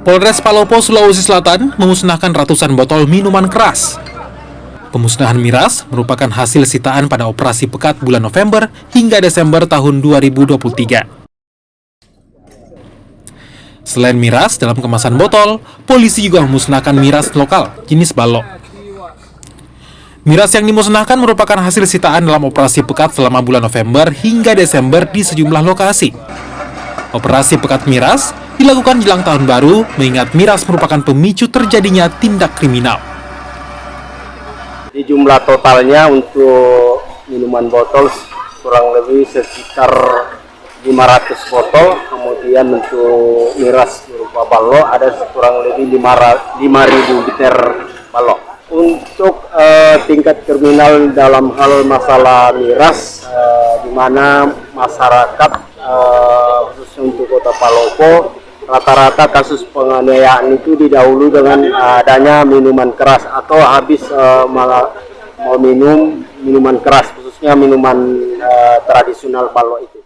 Polres Palopo, Sulawesi Selatan memusnahkan ratusan botol minuman keras. Pemusnahan miras merupakan hasil sitaan pada operasi pekat bulan November hingga Desember tahun 2023. Selain miras dalam kemasan botol, polisi juga memusnahkan miras lokal jenis balok. Miras yang dimusnahkan merupakan hasil sitaan dalam operasi pekat selama bulan November hingga Desember di sejumlah lokasi. Operasi pekat miras dilakukan jelang tahun baru, mengingat miras merupakan pemicu terjadinya tindak kriminal. Di jumlah totalnya untuk minuman botol kurang lebih sekitar 500 botol, kemudian untuk miras berupa balok ada kurang lebih 5.000 liter balok. Untuk tingkat kriminal dalam hal masalah miras, di mana masyarakat khususnya untuk Kota Palopo, rata-rata kasus penganiayaan itu didahului dengan adanya minuman keras atau habis mau minum minuman keras, khususnya minuman tradisional balok itu.